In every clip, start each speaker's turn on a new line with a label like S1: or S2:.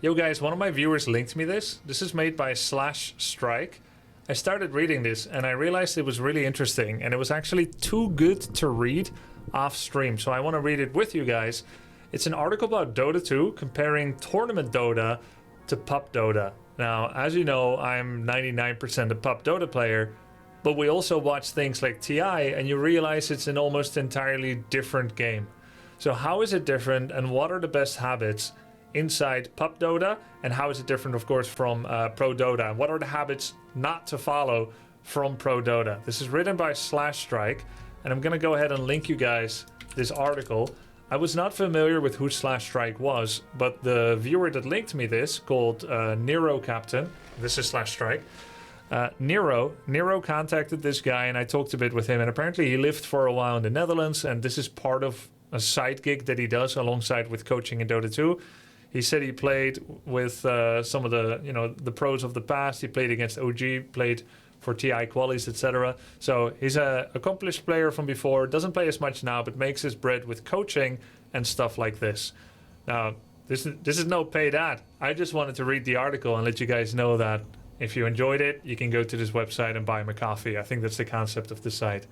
S1: Yo guys, one of my viewers linked me this. This is made by Slash Strike. I started reading this and I realized it was really interesting and it was actually too good to read off stream. So I want to read it with you guys. It's an article about Dota 2 comparing tournament Dota to pub Dota. Now, as you know, I'm 99% a pub Dota player, but we also watch things like TI and you realize it's an almost entirely different game. So how is it different and what are the best habits inside pub Dota, and how is it different, of course, from pro Dota? And what are the habits not to follow from pro Dota? This is written by Slash Strike, and I'm gonna go ahead and link you guys this article. I was not familiar with who Slash Strike was, but the viewer that linked me this, called Nero Captain, this is Slash Strike, Nero contacted this guy and I talked a bit with him, and apparently he lived for a while in the Netherlands, and this is part of a side gig that he does alongside with coaching in Dota 2. He said he played with some of the pros of the past. He played against OG, played for TI qualies, etc. So he's an accomplished player from before, doesn't play as much now, but makes his bread with coaching and stuff like this. Now, this is no paid ad. I just wanted to read the article and let you guys know that if you enjoyed it, you can go to this website and buy him a coffee. I think that's the concept of the site.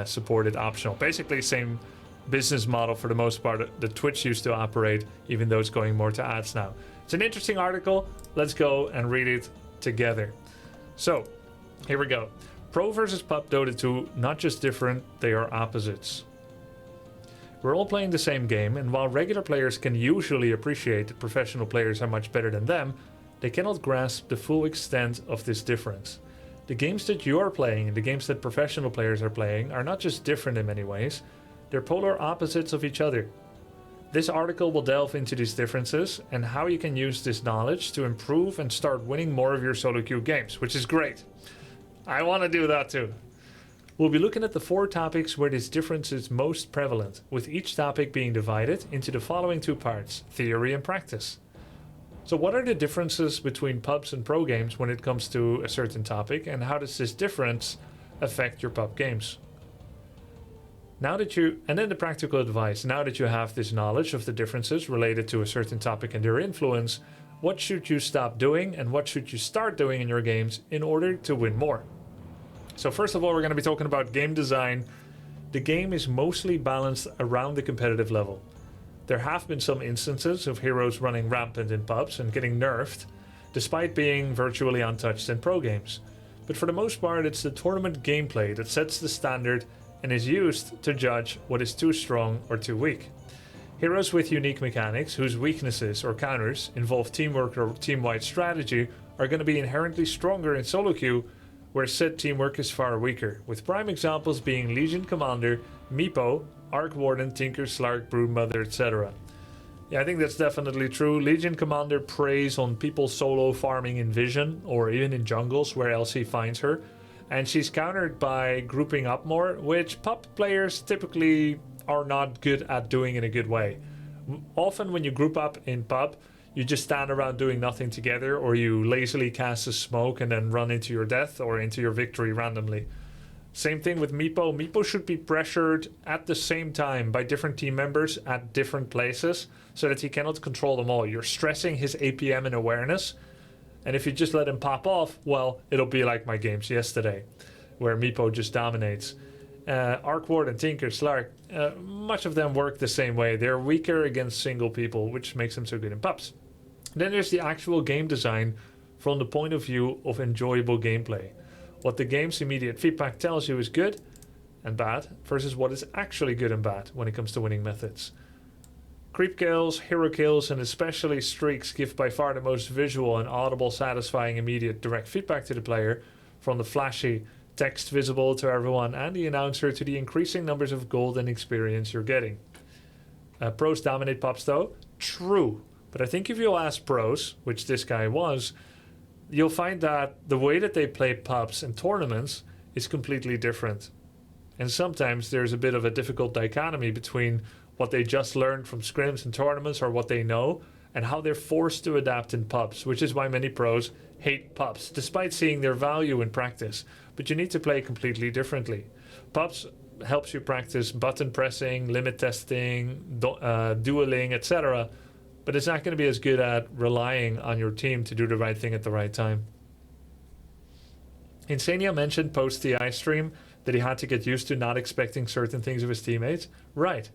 S1: Supported optional. Basically, same business model for the most part that Twitch used to operate, even though it's going more to ads now. It's an interesting article. Let's go and read it together. So, here we go. Pro versus pub Dota 2, not just different, they are opposites. We're all playing the same game, and while regular players can usually appreciate that professional players are much better than them, they cannot grasp the full extent of this difference. The games that you are playing and the games that professional players are playing are not just different in many ways, they're polar opposites of each other. This article will delve into these differences and how you can use this knowledge to improve and start winning more of your solo queue games, which is great. I want to do that too. We'll be looking at the 4 topics where this difference is most prevalent, with each topic being divided into the following 2 parts, theory and practice. So what are the differences between pubs and pro games when it comes to a certain topic, and how does this difference affect your pub games? And then the practical advice. Now that you have this knowledge of the differences related to a certain topic and their influence, what should you stop doing and what should you start doing in your games in order to win more? So first of all, we're going to be talking about game design. The game is mostly balanced around the competitive level. There have been some instances of heroes running rampant in pubs and getting nerfed, despite being virtually untouched in pro games. But for the most part, it's the tournament gameplay that sets the standard and is used to judge what is too strong or too weak. Heroes with unique mechanics, whose weaknesses or counters involve teamwork or team-wide strategy, are going to be inherently stronger in solo queue, where said teamwork is far weaker, with prime examples being Legion Commander, Meepo, Arc Warden, Tinker, Slark, Broodmother, etc. Yeah, I think that's definitely true. Legion Commander preys on people solo farming in Vision, or even in jungles, where else he finds her. And she's countered by grouping up more, which pub players typically are not good at doing in a good way. Often when you group up in pub, you just stand around doing nothing together, or you lazily cast a smoke and then run into your death or into your victory randomly. Same thing with Meepo. Meepo should be pressured at the same time by different team members at different places so that he cannot control them all. You're stressing his APM and awareness. And if you just let him pop off, well, it'll be like my games yesterday, where Meepo just dominates. Arc Warden, Tinker, Slark, much of them work the same way. They're weaker against single people, which makes them so good in pubs. Then there's the actual game design from the point of view of enjoyable gameplay. What the game's immediate feedback tells you is good and bad, versus what is actually good and bad when it comes to winning methods. Creep kills, hero kills, and especially streaks give by far the most visual and audible, satisfying, immediate direct feedback to the player, from the flashy text visible to everyone and the announcer to the increasing numbers of gold and experience you're getting. Pros dominate pubs though? True. But I think if you'll ask pros, which this guy was, you'll find that the way that they play pubs and tournaments is completely different. And sometimes there's a bit of a difficult dichotomy between what they just learned from scrims and tournaments, or what they know, and how they're forced to adapt in pubs, which is why many pros hate pubs, despite seeing their value in practice. But you need to play completely differently. Pubs helps you practice button pressing, limit testing, dueling, etc. but it's not going to be as good at relying on your team to do the right thing at the right time. Insania mentioned post-TI stream that he had to get used to not expecting certain things of his teammates. Right.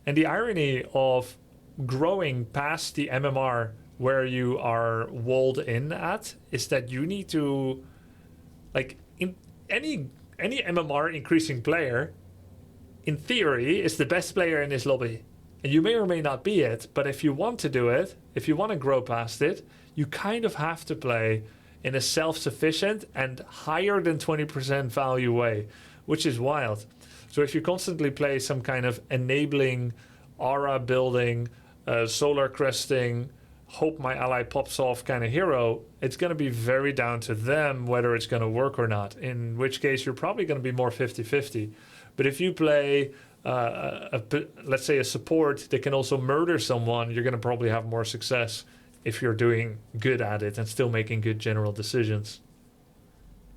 S1: And the irony of growing past the MMR where you are walled in at is that you need to, like, in any MMR increasing player, in theory, is the best player in his lobby. And you may or may not be it, but if you want to do it, if you want to grow past it, you kind of have to play in a self-sufficient and higher than 20% value way, which is wild. So if you constantly play some kind of enabling, aura building, solar cresting, hope my ally pops off kind of hero, it's going to be very down to them whether it's going to work or not, in which case you're probably going to be more 50-50. But if you play, let's say, a support that can also murder someone, you're going to probably have more success if you're doing good at it and still making good general decisions.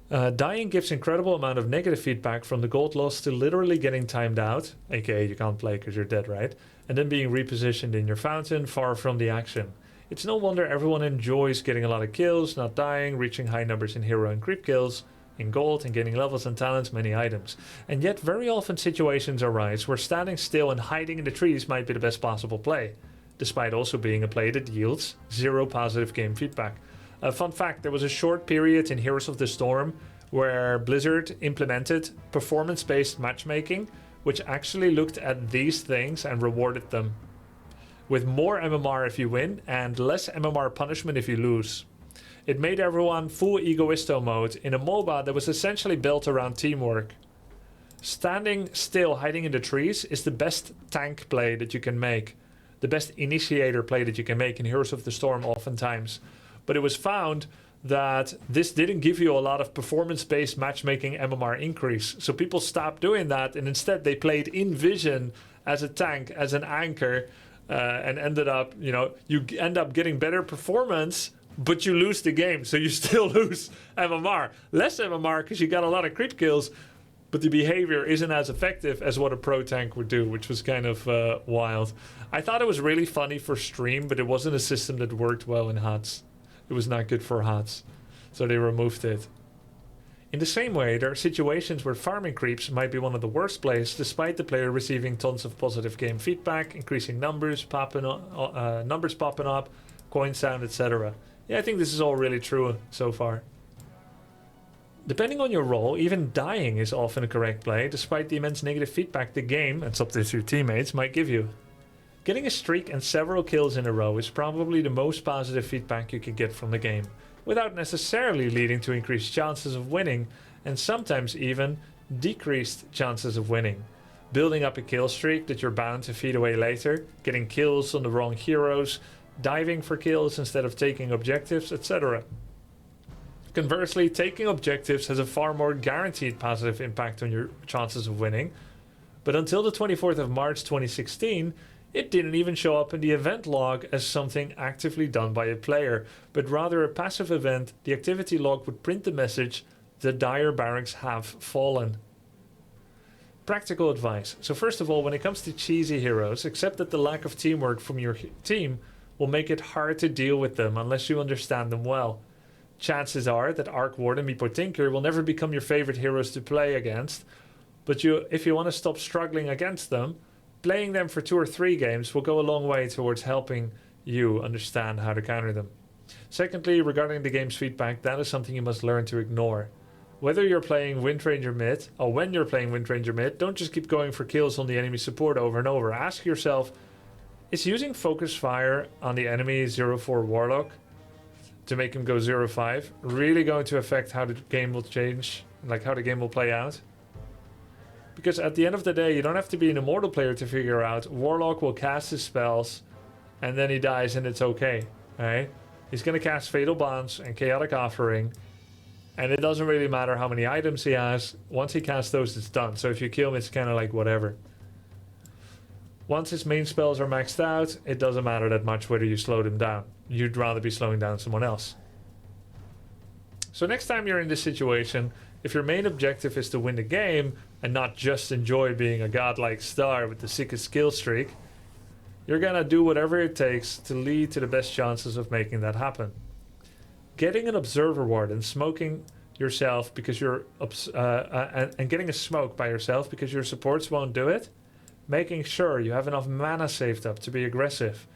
S1: Dying gives incredible amount of negative feedback, from the gold loss to literally getting timed out, aka you can't play because you're dead, right? And then being repositioned in your fountain far from the action. It's no wonder everyone enjoys getting a lot of kills, not dying, reaching high numbers in hero and creep kills, in gold, and gaining levels and talents, many items. And yet very often situations arise where standing still and hiding in the trees might be the best possible play, despite also being a play that yields zero positive game feedback. A fun fact, there was a short period in Heroes of the Storm where Blizzard implemented performance-based matchmaking, which actually looked at these things and rewarded them with more MMR if you win and less MMR punishment if you lose. It made everyone full egoisto mode in a MOBA that was essentially built around teamwork. Standing still, hiding in the trees is the best tank play that you can make. The best initiator play that you can make in Heroes of the Storm oftentimes. But it was found that this didn't give you a lot of performance-based matchmaking MMR increase. So people stopped doing that, and instead they played in vision as a tank, as an anchor, and ended up, you end up getting better performance, but you lose the game, so you still lose MMR. Less MMR because you got a lot of creep kills, but the behavior isn't as effective as what a pro tank would do, which was kind of wild. I thought it was really funny for stream, but it wasn't a system that worked well in HUDs. It was not good for HUDs, so they removed it. In the same way, there are situations where farming creeps might be one of the worst plays, despite the player receiving tons of positive game feedback, increasing numbers popping up, coin sound, etc. Yeah, I think this is all really true so far. Depending on your role, even dying is often a correct play, despite the immense negative feedback the game, and sometimes your teammates, might give you. Getting a streak and several kills in a row is probably the most positive feedback you can get from the game, without necessarily leading to increased chances of winning, and sometimes even decreased chances of winning. Building up a kill streak that you're bound to feed away later, getting kills on the wrong heroes, diving for kills instead of taking objectives, etc. Conversely, taking objectives has a far more guaranteed positive impact on your chances of winning, but until the 24th of March 2016, it didn't even show up in the event log as something actively done by a player, but rather a passive event. The activity log would print the message, "The dire barracks have fallen." Practical advice. So first of all, when it comes to cheesy heroes, accept that the lack of teamwork from your team will make it hard to deal with them unless you understand them well. Chances are that Arc Warden, Meepo Tinker will never become your favorite heroes to play against, but if you want to stop struggling against them, playing them for 2 or 3 games will go a long way towards helping you understand how to counter them. Secondly, regarding the game's feedback, that is something you must learn to ignore. Whether you're playing Windranger mid, or when you're playing Windranger mid, don't just keep going for kills on the enemy support over and over. Ask yourself, is using Focus Fire on the enemy 0-4 Warlock to make him go 0-5 really going to affect how the game will change, like how the game will play out? Because at the end of the day, you don't have to be an Immortal player to figure out Warlock will cast his spells and then he dies and it's okay, right? He's going to cast Fatal Bonds and Chaotic Offering, and it doesn't really matter how many items he has. Once he casts those, it's done. So if you kill him, it's kind of like whatever. Once his main spells are maxed out, it doesn't matter that much whether you slowed him down. You'd rather be slowing down someone else. So next time you're in this situation, if your main objective is to win the game and not just enjoy being a godlike star with the sickest skill streak, You're gonna do whatever it takes to lead to the best chances of making that happen. Getting an observer ward and smoking yourself because and getting a smoke by yourself because your supports won't do it. Making sure you have enough mana saved up to be aggressive.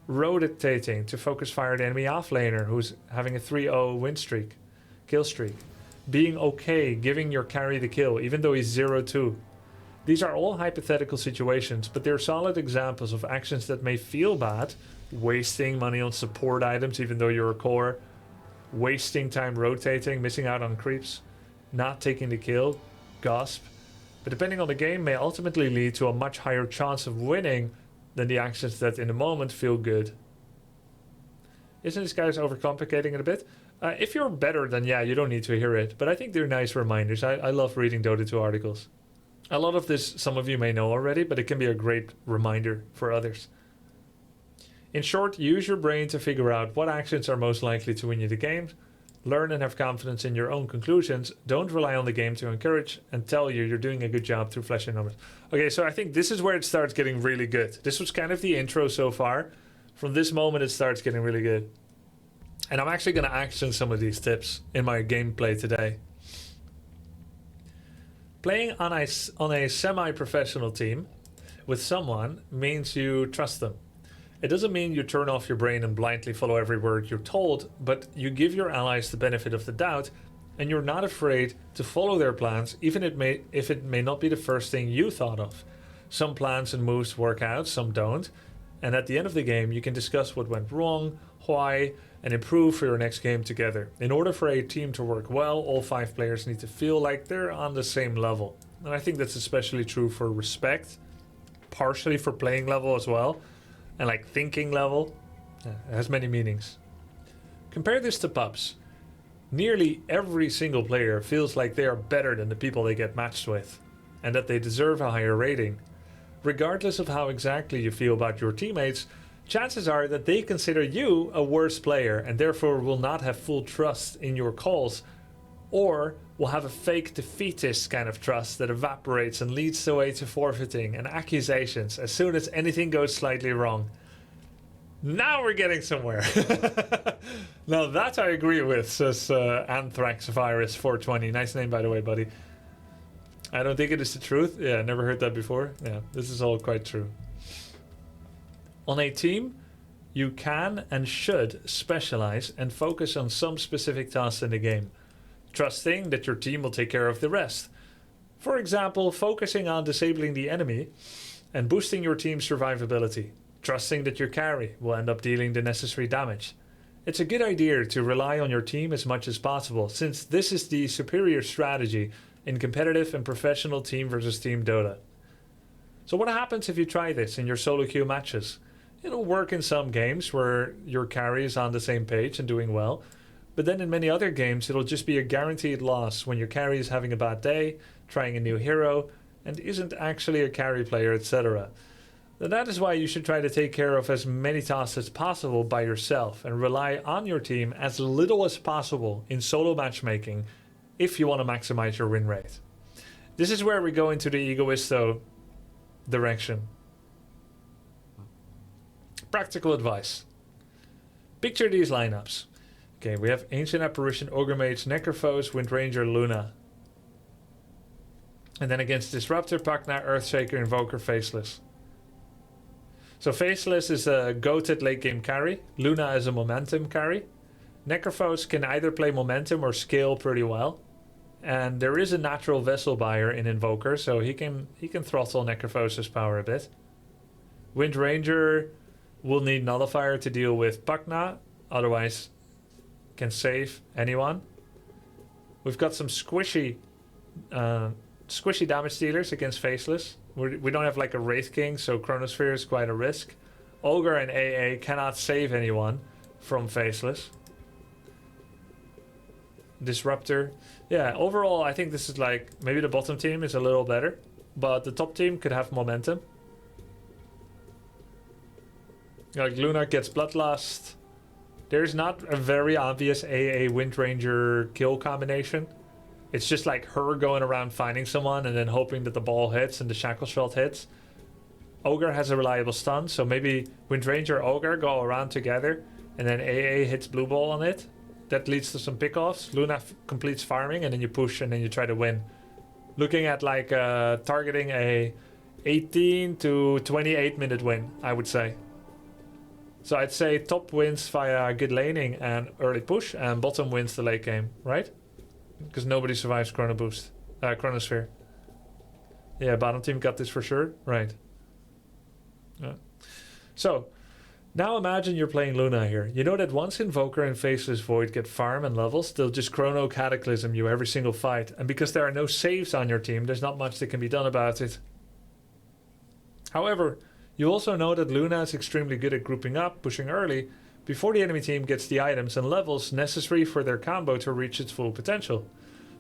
S1: Rotating to focus fire the enemy offlaner who's having a 3-0 kill streak. Being okay giving your carry the kill even though he's 0-2. These are all hypothetical situations, but they're solid examples of actions that may feel bad. Wasting money on support items even though you're a core. Wasting time rotating, missing out on creeps. Not taking the kill, gasp. But depending on the game may ultimately lead to a much higher chance of winning than the actions that in the moment feel good. Isn't this guy's overcomplicating it a bit? If you're better, then yeah, you don't need to hear it. But I think they're nice reminders. I love reading Dota 2 articles. A lot of this some of you may know already, but it can be a great reminder for others. In short, use your brain to figure out what actions are most likely to win you the game. Learn and have confidence in your own conclusions. Don't rely on the game to encourage and tell you you're doing a good job through flashing numbers. Okay, so I think this is where it starts getting really good. This was kind of the intro so far. From this moment, it starts getting really good. And I'm actually going to action some of these tips in my gameplay today. Playing on a semi-professional team with someone means you trust them. It doesn't mean you turn off your brain and blindly follow every word you're told, but you give your allies the benefit of the doubt, and you're not afraid to follow their plans, even if it may not be the first thing you thought of. Some plans and moves work out, some don't, and at the end of the game you can discuss what went wrong, why, and improve for your next game together. In order for a team to work well, all 5 players need to feel like they're on the same level. And I think that's especially true for respect, partially for playing level as well. And like thinking level, it has many meanings. Compare this to pubs. Nearly every single player feels like they are better than the people they get matched with, and that they deserve a higher rating. Regardless of how exactly you feel about your teammates, chances are that they consider you a worse player and therefore will not have full trust in your calls, or will have a fake defeatist kind of trust that evaporates and leads the way to forfeiting and accusations as soon as anything goes slightly wrong. Now we're getting somewhere. Now that I agree with, says Anthrax Virus 420. Nice name, by the way, buddy. I don't think it is the truth. Yeah, I never heard that before. Yeah, this is all quite true. On a team, you can and should specialize and focus on some specific tasks in the game, trusting that your team will take care of the rest. For example, focusing on disabling the enemy and boosting your team's survivability, trusting that your carry will end up dealing the necessary damage. It's a good idea to rely on your team as much as possible, since this is the superior strategy in competitive and professional team versus team Dota. So what happens if you try this in your solo queue matches? It'll work in some games where your carry is on the same page and doing well, but then in many other games it'll just be a guaranteed loss when your carry is having a bad day, trying a new hero, and isn't actually a carry player, etc. That is why you should try to take care of as many tasks as possible by yourself and rely on your team as little as possible in solo matchmaking if you want to maximize your win rate. This is where we go into the egoisto direction. Practical advice. Picture these lineups. Okay, we have Ancient Apparition, Ogre Mage, Necrophos, Windranger, Luna. And then against Disruptor, Pakna, Earthshaker, Invoker, Faceless. So Faceless is a goated late game carry. Luna is a momentum carry. Necrophos can either play momentum or scale pretty well. And there is a natural vessel buyer in Invoker, so he can throttle Necrophos' power a bit. Windranger will need Nullifier to deal with Pakna, otherwise can save anyone. We've got some squishy damage dealers against Faceless. We don't have like a Wraith King, so Chronosphere is quite a risk. Ogre and AA cannot save anyone from Faceless. Disruptor. Yeah, overall I think this is like, maybe the bottom team is a little better, but the top team could have momentum. Like Luna gets Bloodlust. There's not a very obvious AA Windranger kill combination. It's just like her going around finding someone and then hoping that the ball hits and the shackle shot hits. Ogre has a reliable stun, so maybe Wind Ranger Ogre go around together, and then AA hits blue ball on it. That leads to some pickoffs. Luna completes farming, and then you push, and then you try to win. Looking at like targeting a 18 to 28 minute win, I would say. So I'd say top wins via good laning and early push, and bottom wins the late game, right? Because nobody survives Chronosphere. Yeah, bottom team got this for sure, right? Yeah. So now imagine you're playing Luna here. You know that once Invoker and Faceless Void get farm and levels, they'll just Chrono Cataclysm you every single fight. And because there are no saves on your team, there's not much that can be done about it. However, you also know that Luna is extremely good at grouping up, pushing early, before the enemy team gets the items and levels necessary for their combo to reach its full potential.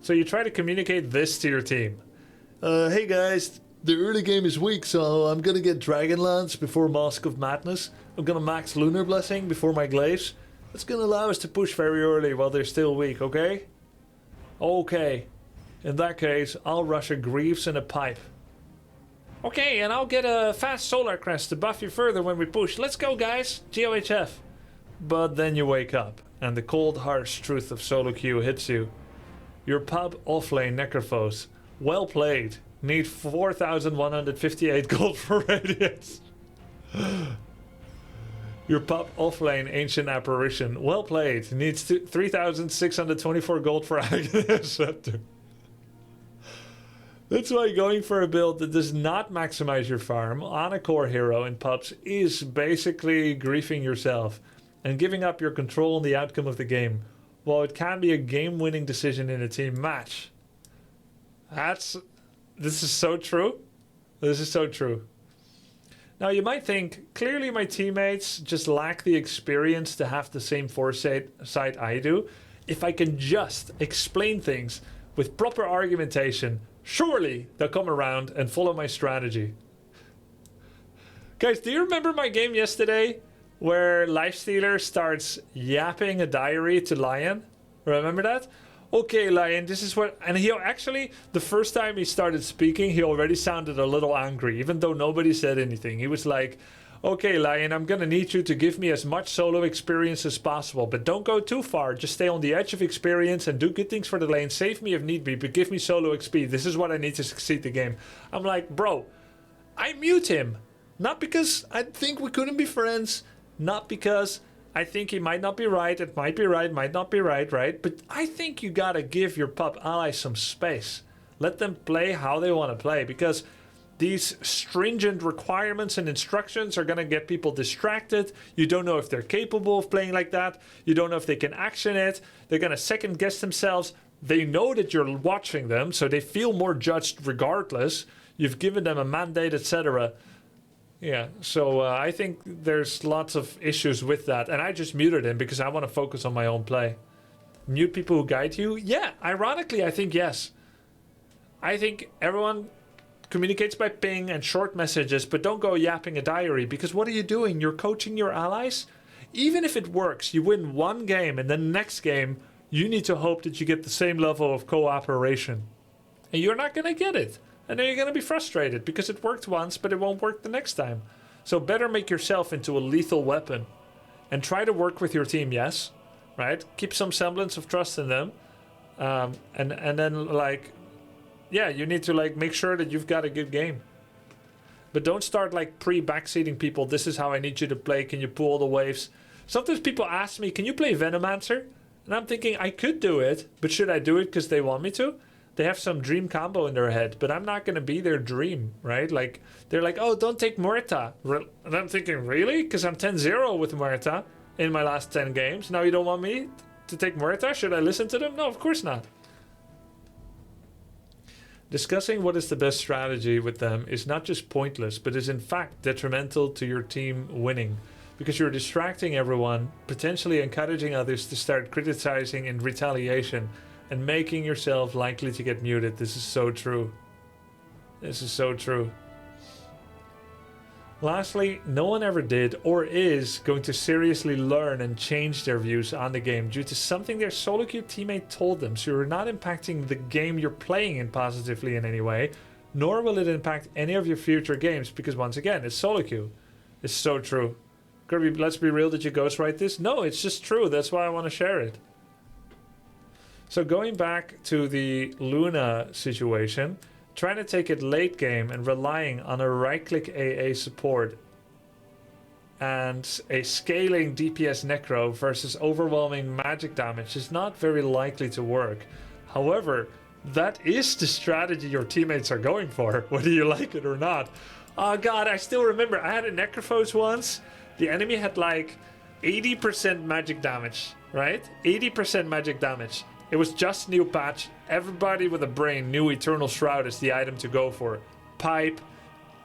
S1: So you try to communicate this to your team. Hey guys, the early game is weak, so I'm gonna get Dragonlance before Mask of Madness. I'm gonna max Lunar Blessing before my Glaives. That's gonna allow us to push very early while they're still weak, okay? Okay. In that case, I'll rush a Greaves and a Pipe. Okay, and I'll get a fast Solar Crest to buff you further when we push. Let's go, guys! GOHF. But then you wake up, and the cold, harsh truth of solo queue hits you. Your pub offlane Necrophos. Well played. Need 4,158 gold for Radiance. Your pub offlane Ancient Apparition. Well played. Needs 3,624 gold for Aghanim Scepter. That's why going for a build that does not maximize your farm on a core hero in pubs is basically griefing yourself and giving up your control on the outcome of the game, while it can be a game-winning decision in a team match. This is so true. This is so true. Now you might think, clearly my teammates just lack the experience to have the same foresight I do. If I can just explain things with proper argumentation, surely they'll come around and follow my strategy. Guys, do you remember my game yesterday where Lifestealer starts yapping a diary to Lion? Remember that? Okay, Lion, this is what... And he actually, the first time he started speaking, he already sounded a little angry, even though nobody said anything. He was like, okay, Lion, I'm gonna need you to give me as much solo experience as possible, but don't go too far. Just stay on the edge of experience and do good things for the lane. Save me if need be, but give me solo XP. This is what I need to succeed the game. I'm like, bro, I mute him. Not because I think we couldn't be friends. Not because I think he might not be right. It might be right, might not be right, right? But I think you gotta give your pub allies some space. Let them play how they want to play, because these stringent requirements and instructions are going to get people distracted. You don't know if they're capable of playing like that. You don't know if they can action it. They're going to second guess themselves. They know that you're watching them, so they feel more judged regardless. You've given them a mandate, etc. Yeah, so I think there's lots of issues with that. And I just muted him because I want to focus on my own play. Mute people who guide you? Yeah, ironically, I think yes. I think everyone communicates by ping and short messages, but don't go yapping a diary, because what are you doing? You're coaching your allies? Even if it works, you win one game, and then the next game, you need to hope that you get the same level of cooperation. And you're not going to get it. And then you're going to be frustrated, because it worked once, but it won't work the next time. So better make yourself into a lethal weapon. And try to work with your team, yes. Right? Keep some semblance of trust in them. And then, like... Yeah, you need to like make sure that you've got a good game. But don't start like pre-backseating people. This is how I need you to play. Can you pull all the waves? Sometimes people ask me, can you play Venomancer? And I'm thinking, I could do it, but should I do it because they want me to? They have some dream combo in their head, but I'm not going to be their dream, right? Like, they're like, oh, don't take Muerta. And I'm thinking, really? Because I'm 10-0 with Muerta in my last 10 games. Now you don't want me to take Muerta? Should I listen to them? No, of course not. Discussing what is the best strategy with them is not just pointless, but is in fact detrimental to your team winning, because you're distracting everyone, potentially encouraging others to start criticizing in retaliation, and making yourself likely to get muted. This is so true. This is so true. Lastly, no one ever did or is going to seriously learn and change their views on the game due to something their solo queue teammate told them, so you're not impacting the game you're playing in positively in any way. nor will it impact any of your future games, because once again, it's solo queue. It's so true. Grubby, let's be real, did you ghostwrite this? No, it's just true. That's why I want to share it. So going back to the Luna situation, trying to take it late game and relying on a right-click AA support and a scaling DPS Necro versus overwhelming magic damage is not very likely to work. However, that is the strategy your teammates are going for, whether you like it or not. Oh god, I still remember, I had a Necrophos once. The enemy had like 80% magic damage, right? 80% magic damage. It was just new patch. Everybody with a brain knew Eternal Shroud is the item to go for. Pipe,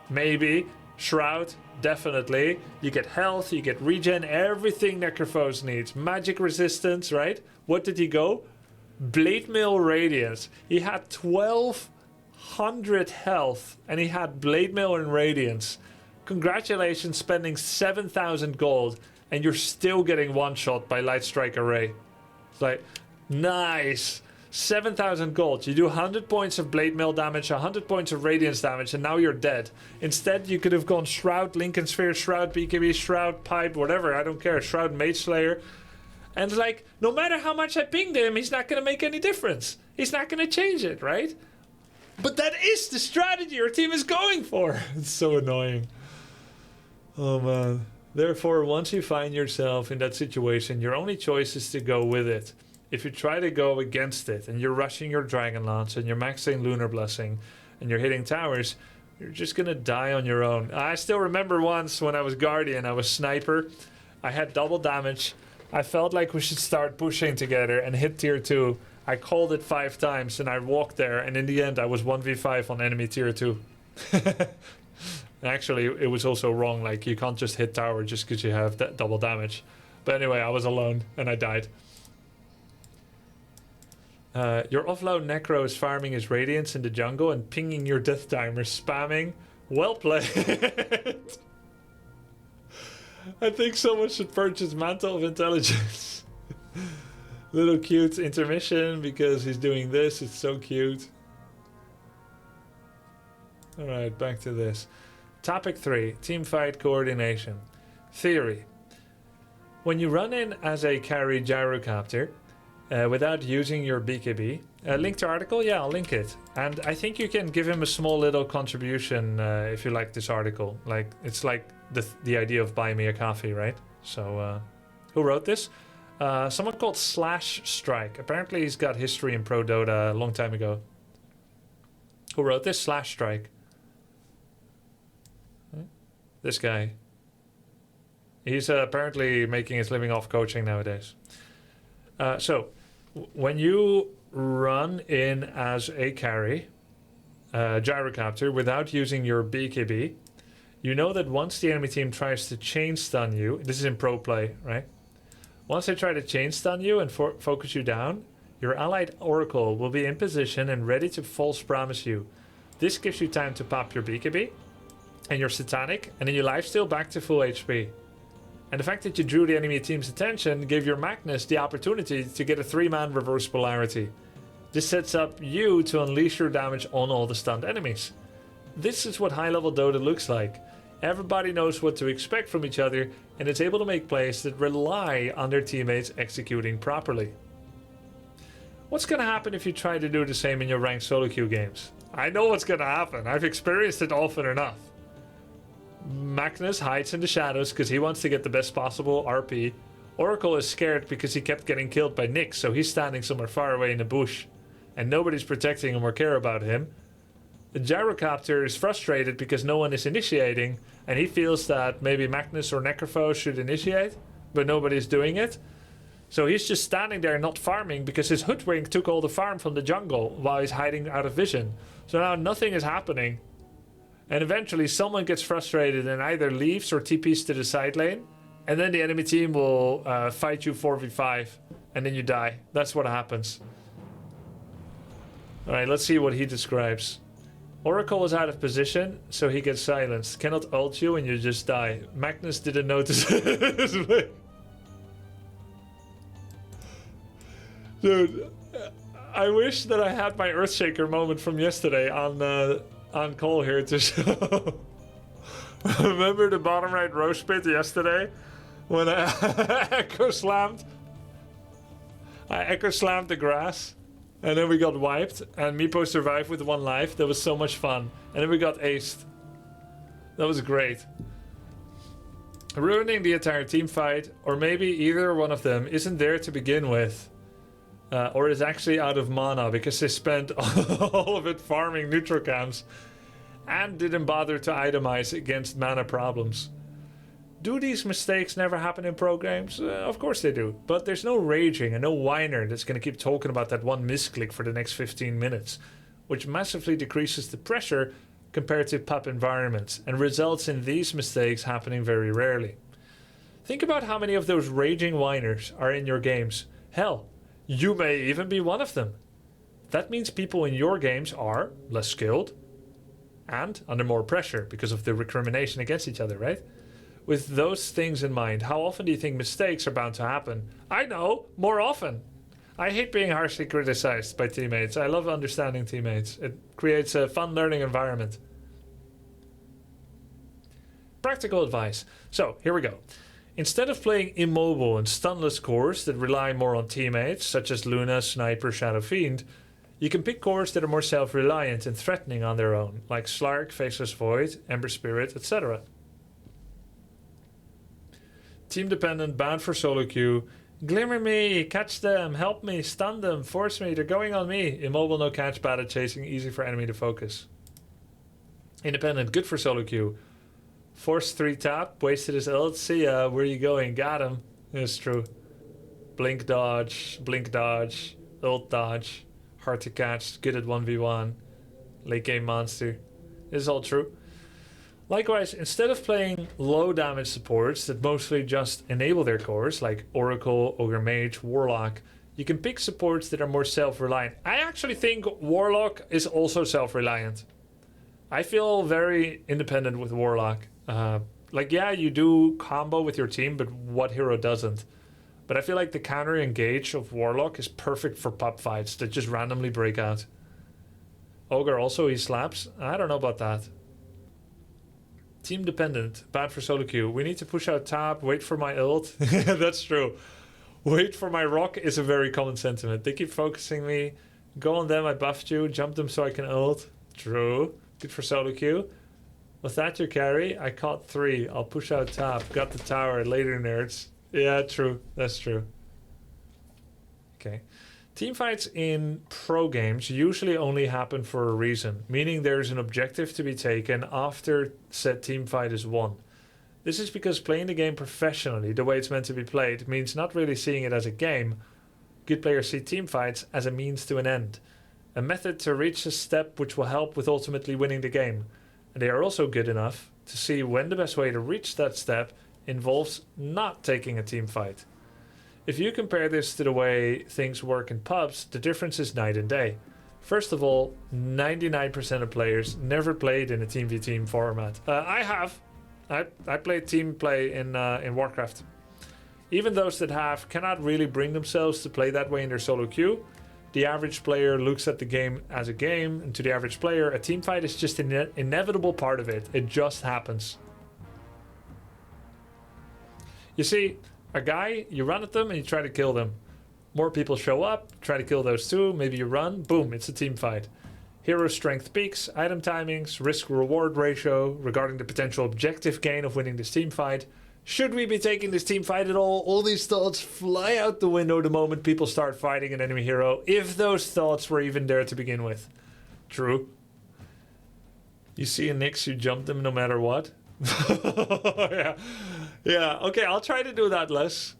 S1: maybe. Shroud, definitely. You get health, you get regen, everything Necrophos needs. Magic resistance, right? What did he go? Blade Mail Radiance. He had 1200 health and he had Blade Mail and Radiance. Congratulations, spending 7,000 gold and you're still getting one shot by Light Strike Array. It's like, nice. 7,000 gold. You do 100 points of Blade Mail damage, 100 points of Radiance damage, and now you're dead. Instead, you could have gone Shroud, Lincoln Sphere, Shroud, BKB, Shroud, Pipe, whatever, I don't care. Shroud, Mage Slayer. And like, no matter how much I pinged him, he's not going to make any difference. He's not going to change it, right? But that is the strategy your team is going for. It's so annoying. Oh, man. Therefore, once you find yourself in that situation, your only choice is to go with it. If you try to go against it and you're rushing your Dragon Lance and you're maxing Lunar Blessing and you're hitting towers, you're just gonna die on your own. I still remember once when I was Guardian, I was Sniper. I had double damage. I felt like we should start pushing together and hit tier 2. I called it 5 times and I walked there, and in the end I was 1v5 on enemy tier 2. Actually, it was also wrong. Like, you can't just hit tower just because you have that double damage. But anyway, I was alone and I died. Your offload Necro is farming his Radiance in the jungle and pinging your death timer, spamming. Well played. I think someone should purchase Mantle of Intelligence. Little cute intermission because he's doing this. It's so cute. Alright, back to this. Topic 3. Teamfight coordination. Theory. When you run in as a carry gyrocopter, without using your BKB. Link to article? Yeah, I'll link it. And I think you can give him a small little contribution if you like this article. Like, it's like the idea of buy me a coffee, right? So, who wrote this? Someone called Slash Strike. Apparently he's got history in Pro Dota a long time ago. Who wrote this? Slash Strike. This guy. He's apparently making his living off coaching nowadays. So, when you run in as a carry, gyrocopter, without using your BKB, you know that once the enemy team tries to chain stun you, this is in pro play, right? Once they try to chain stun you and focus you down, your allied Oracle will be in position and ready to false promise you. This gives you time to pop your BKB and your Satanic, and then you lifesteal back to full HP. And the fact that you drew the enemy team's attention gave your Magnus the opportunity to get a 3-man reverse polarity. This sets up you to unleash your damage on all the stunned enemies. This is what high-level Dota looks like. Everybody knows what to expect from each other, and it's able to make plays that rely on their teammates executing properly. What's gonna happen if you try to do the same in your ranked solo queue games? I know what's gonna happen. I've experienced it often enough. Magnus hides in the shadows because he wants to get the best possible RP. Oracle is scared because he kept getting killed by Nyx, so he's standing somewhere far away in the bush. And nobody's protecting him or care about him. The gyrocopter is frustrated because no one is initiating, and he feels that maybe Magnus or Necrophos should initiate, but nobody's doing it. So he's just standing there not farming because his hoodwink took all the farm from the jungle while he's hiding out of vision. So now nothing is happening. And eventually someone gets frustrated and either leaves or TPs to the side lane. And then the enemy team will fight you 4v5. And then you die. That's what happens. Alright, let's see what he describes. Oracle is out of position, so he gets silenced. Cannot ult you and you just die. Magnus didn't notice. Dude, I wish that I had my Earthshaker moment from yesterday on on call here to show. Remember the bottom right roast pit yesterday when I echo slammed? I echo slammed the grass, and then we got wiped, and Meepo survived with 1 life. That was so much fun, and then we got aced. That was great. Ruining the entire team fight, or maybe either one of them isn't there to begin with, or is actually out of mana because they spent all of it farming neutral camps and didn't bother to itemize against mana problems. Do these mistakes never happen in pro games? Of course they do, but there's no raging and no whiner that's going to keep talking about that one misclick for the next 15 minutes, which massively decreases the pressure compared to pub environments and results in these mistakes happening very rarely. Think about how many of those raging whiners are in your games. Hell, you may even be one of them. That means people in your games are less skilled and under more pressure because of the recrimination against each other, right? With those things in mind, how often do you think mistakes are bound to happen? I know, more often. I hate being harshly criticized by teammates. I love understanding teammates. It creates a fun learning environment. Practical advice. So, here we go. Instead of playing immobile and stunless cores that rely more on teammates, such as Luna, Sniper, Shadow Fiend, you can pick cores that are more self-reliant and threatening on their own, like Slark, Faceless Void, Ember Spirit, etc. Team dependent, bound for solo queue. Glimmer me, catch them, help me, stun them, force me, they're going on me. Immobile, no catch, bad at chasing, easy for enemy to focus. Independent, good for solo queue. Force 3 tap, wasted his ult, see ya, where you going, got him. It's true. Blink dodge, ult dodge, hard to catch, good at 1v1. Late game monster. This is all true. Likewise, instead of playing low damage supports that mostly just enable their cores, like Oracle, Ogre Mage, Warlock, you can pick supports that are more self-reliant. I actually think Warlock is also self-reliant. I feel very independent with Warlock. Like, yeah, you do combo with your team, but what hero doesn't? But I feel like the counter engage of Warlock is perfect for pub fights that just randomly break out. Ogre also, he slaps. I don't know about that. Team dependent, bad for solo queue. We need to push out top, wait for my ult. That's true. Wait for my rock is a very common sentiment. They keep focusing me. Go on them, I buffed you. Jump them so I can ult. True. Good for solo queue. Was that your carry? I caught 3. I'll push out top. Got the tower. Later, nerds. Yeah, true. That's true. Okay. Teamfights in pro games usually only happen for a reason, meaning there's an objective to be taken after said teamfight is won. This is because playing the game professionally, the way it's meant to be played, means not really seeing it as a game. Good players see teamfights as a means to an end, a method to reach a step which will help with ultimately winning the game. And they are also good enough to see when the best way to reach that step involves not taking a teamfight. If you compare this to the way things work in pubs, the difference is night and day. First of all, 99% of players never played in a team v team format. I have. I played team play in Warcraft. Even those that have cannot really bring themselves to play that way in their solo queue. The average player looks at the game as a game, and to the average player, a team fight is just an inevitable part of it. It just happens. You see, a guy, you run at them and you try to kill them. More people show up, try to kill those too, maybe you run, boom, it's a team fight. Hero strength peaks, item timings, risk-reward ratio regarding the potential objective gain of winning this team fight. Should we be taking this team fight at all? All these thoughts fly out the window the moment people start fighting an enemy hero, if those thoughts were even there to begin with. True. You see a Nyx, you jump them no matter what. Yeah. Yeah, okay, I'll try to do that less.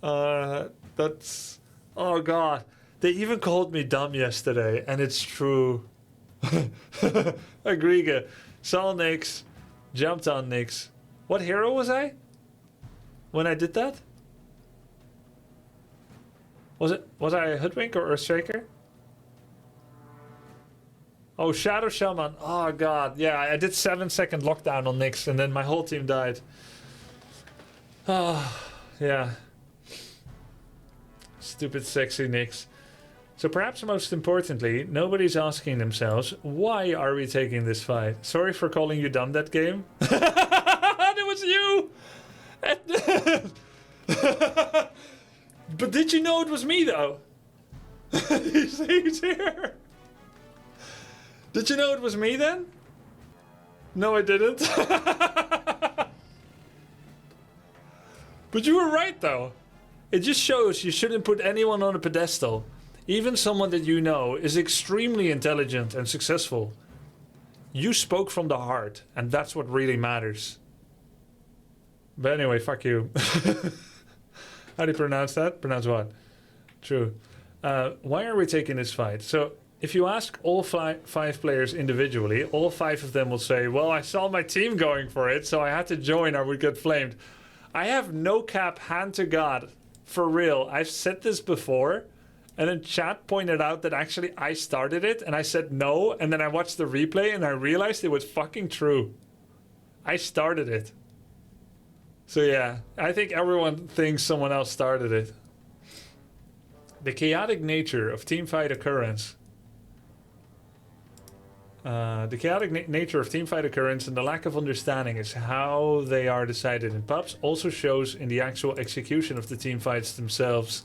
S1: That's... Oh, God. They even called me dumb yesterday, and it's true. Agriga. Saw Nyx. Jumped on Nyx. What hero was I? When I did that? Was I a Hoodwink or Earthshaker? Oh, Shadow Shaman. Oh, God. Yeah, I did 7-second lockdown on Nyx, and then my whole team died. Oh, yeah. Stupid sexy Nyx. So perhaps most importantly, nobody's asking themselves, why are we taking this fight? Sorry for calling you dumb that game. It was you! But did you know it was me though? He's here. Did you know it was me then? No, I didn't. But you were right though. It just shows you shouldn't put anyone on a pedestal. Even someone that you know is extremely intelligent and successful. You spoke from the heart, and that's what really matters. But anyway, fuck you. How do you pronounce that? Pronounce what? True. Why are we taking this fight? So, if you ask all five players individually, all 5 of them will say, well, I saw my team going for it, so I had to join or would get flamed. I have no cap, hand to God. For real. I've said this before, and then chat pointed out that actually I started it, and I said no, and then I watched the replay, and I realized it was fucking true. I started it. So yeah, I think everyone thinks someone else started it. The chaotic nature of teamfight occurrence. Nature of teamfight occurrence and the lack of understanding is how they are decided in pubs also shows in the actual execution of the teamfights themselves.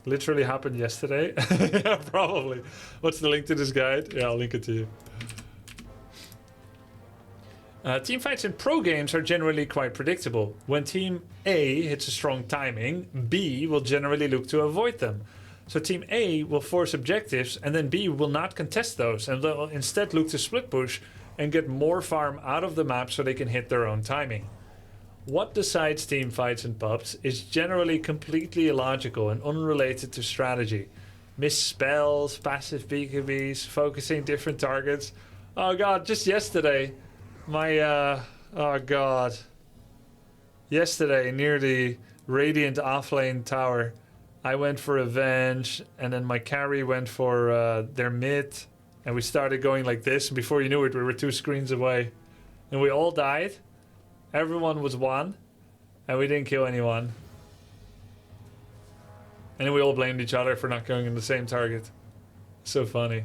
S1: Literally happened yesterday. Yeah, probably. What's the link to this guide? Yeah, I'll link it to you. Teamfights in pro games are generally quite predictable. When Team A hits a strong timing, B will generally look to avoid them. So Team A will force objectives, and then B will not contest those, and they'll instead look to split push and get more farm out of the map so they can hit their own timing. What decides teamfights in pubs is generally completely illogical and unrelated to strategy. Missed spells, passive BKBs, focusing different targets. Oh god, just yesterday, oh god. Yesterday, near the Radiant offlane tower, I went for Avenge, and then my carry went for their mid, and we started going like this, and before you knew it, we were 2 screens away. And we all died. Everyone was 1, and we didn't kill anyone. And then we all blamed each other for not going in the same target. So funny.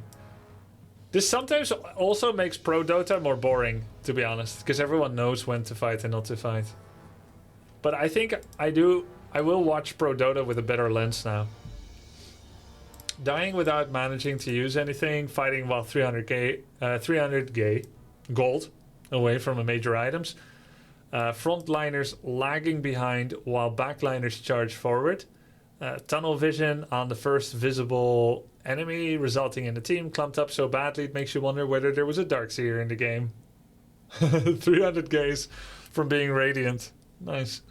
S1: This sometimes also makes pro Dota more boring, to be honest, because everyone knows when to fight and not to fight. But I think I will watch pro Dota with a better lens now. Dying without managing to use anything, fighting while 300 gold away from major items. Frontliners lagging behind while backliners charge forward. Tunnel vision on the first visible enemy, resulting in the team clumped up so badly it makes you wonder whether there was a Darkseer in the game. 300 gaze from being Radiant. Nice.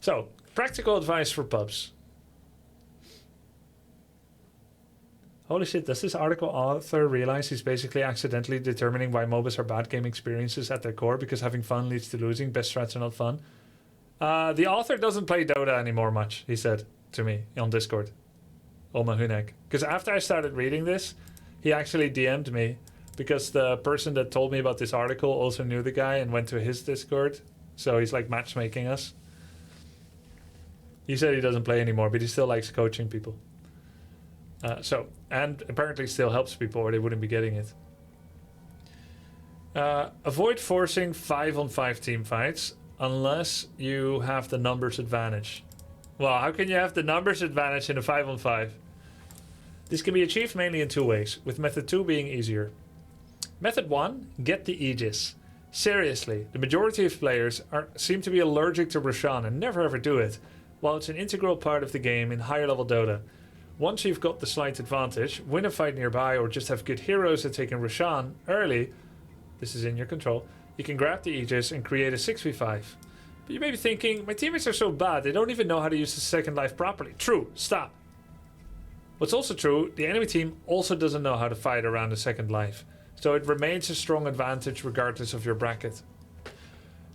S1: So, practical advice for pubs. Holy shit, does this article author realize he's basically accidentally determining why MOBAs are bad game experiences at their core because having fun leads to losing, best strats are not fun? The author doesn't play Dota anymore much, he said to me on Discord. Oma Hunek. Because after I started reading this, he actually DM'd me because the person that told me about this article also knew the guy and went to his Discord. So he's like matchmaking us. He said he doesn't play anymore, but he still likes coaching people. And apparently still helps people or they wouldn't be getting it. Avoid forcing 5-on-5 team fights unless you have the numbers advantage. Well, how can you have the numbers advantage in a 5-on-5? This can be achieved mainly in 2 ways, with method 2 being easier. Method 1, get the Aegis. Seriously, the majority of players seem to be allergic to Roshan and never ever do it, while it's an integral part of the game in higher level Dota. Once you've got the slight advantage, win a fight nearby or just have good heroes at taking Roshan early, this is in your control, you can grab the Aegis and create a 6v5. But you may be thinking, my teammates are so bad, they don't even know how to use the second life properly. True, stop. What's also true, the enemy team also doesn't know how to fight around the second life. So it remains a strong advantage regardless of your bracket.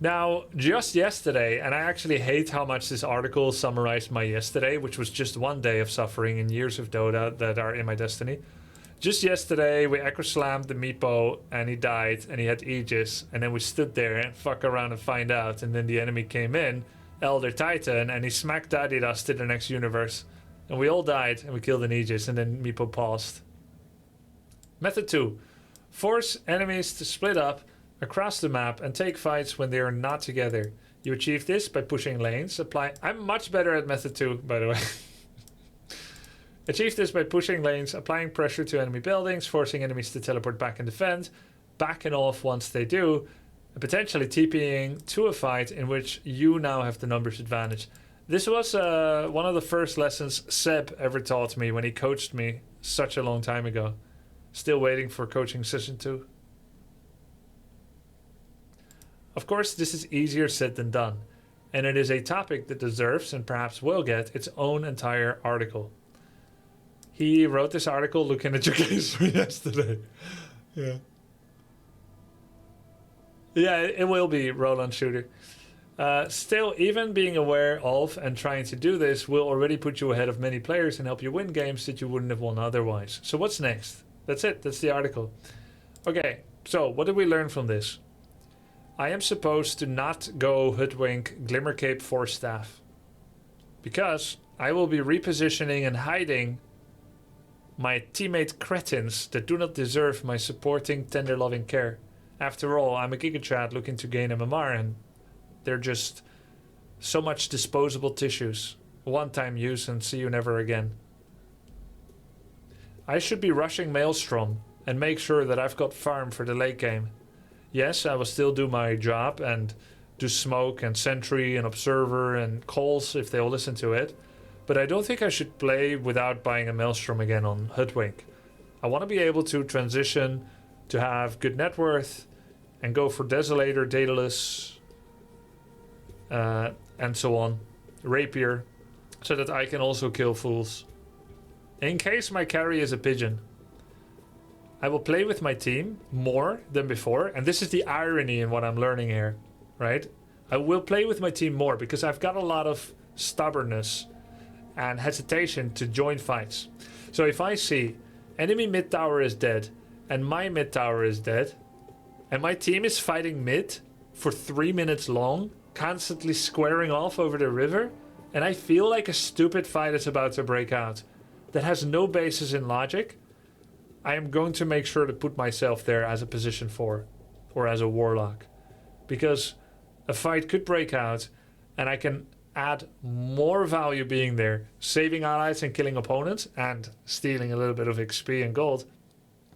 S1: Now, just yesterday, and I actually hate how much this article summarized my yesterday, which was just 1 day of suffering in years of Dota that are in my destiny. Just yesterday, we echo slammed the Meepo, and he died, and he had Aegis, and then we stood there and fuck around and find out, and then the enemy came in, Elder Titan, and he smacked Adidas to the next universe. And we all died, and we killed an Aegis, and then Meepo paused. Method 2. Force enemies to split up across the map and take fights when they are not together. You achieve this by pushing lanes. I'm much better at method 2, by the way. Achieve this by pushing lanes, applying pressure to enemy buildings, forcing enemies to teleport back and defend, backing off once they do, and potentially TPing to a fight in which you now have the numbers advantage. This was one of the first lessons Seb ever taught me when he coached me such a long time ago. Still waiting for coaching session 2. Of course, this is easier said than done, and it is a topic that deserves and perhaps will get its own entire article. He wrote this article looking at your case yesterday. Yeah. Yeah, it will be Roland Shooter. Still, even being aware of and trying to do this will already put you ahead of many players and help you win games that you wouldn't have won otherwise. So what's next? That's it. That's the article. Okay, so what did we learn from this? I am supposed to not go Hoodwink Glimmercape Force Staff, because I will be repositioning and hiding my teammate cretins that do not deserve my supporting, tender, loving care. After all, I'm a Gigachad looking to gain MMR, and they're just so much disposable tissues. One-time use and see you never again. I should be rushing Maelstrom and make sure that I've got farm for the late game. Yes, I will still do my job and do smoke and sentry and observer and calls if they'll listen to it. But I don't think I should play without buying a Maelstrom again on Hoodwink. I want to be able to transition to have good net worth and go for Desolator, Daedalus, and so on. Rapier, so that I can also kill fools. In case my carry is a pigeon, I will play with my team more than before. And this is the irony in what I'm learning here, right? I will play with my team more because I've got a lot of stubbornness and hesitation to join fights. So if I see enemy mid tower is dead and my mid tower is dead and my team is fighting mid for 3 minutes long, constantly squaring off over the river, and I feel like a stupid fight is about to break out that has no basis in logic, I am going to make sure to put myself there as a position 4 or as a warlock, because a fight could break out and I can add more value being there, saving allies and killing opponents and stealing a little bit of XP and gold,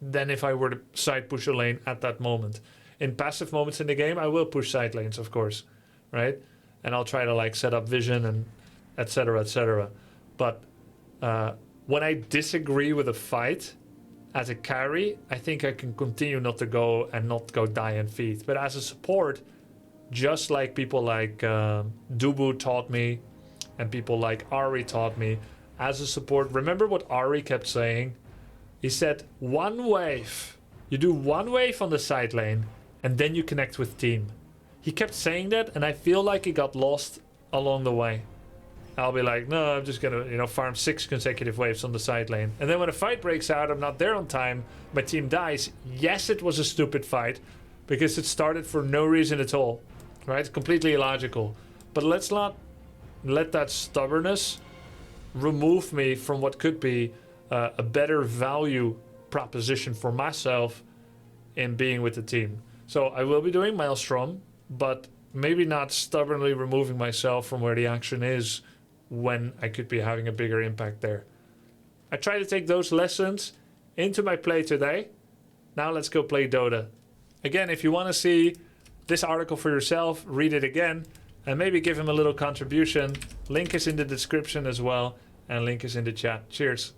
S1: than if I were to side push a lane at that moment. In passive moments in the game, I will push side lanes, of course, right? And I'll try to like set up vision and etc, etc. But when I disagree with a fight as a carry, I think I can continue not to go and not go die and feed. But as a support, just like people like Dubu taught me and people like Ari taught me, as a support, remember what Ari kept saying? He said, one wave. You do one wave on the side lane and then you connect with team. He kept saying that and I feel like he got lost along the way. I'll be like, no, I'm just gonna, farm 6 consecutive waves on the side lane. And then when a fight breaks out, I'm not there on time, my team dies. Yes, it was a stupid fight because it started for no reason at all, right? Completely illogical. But let's not let that stubbornness remove me from what could be a better value proposition for myself in being with the team. So I will be doing Maelstrom, but maybe not stubbornly removing myself from where the action is when I could be having a bigger impact there. I try to take those lessons into my play today. Now let's go play Dota. Again, if you want to see this article for yourself, read it again, and maybe give him a little contribution. Link is in the description as well, and link is in the chat. Cheers.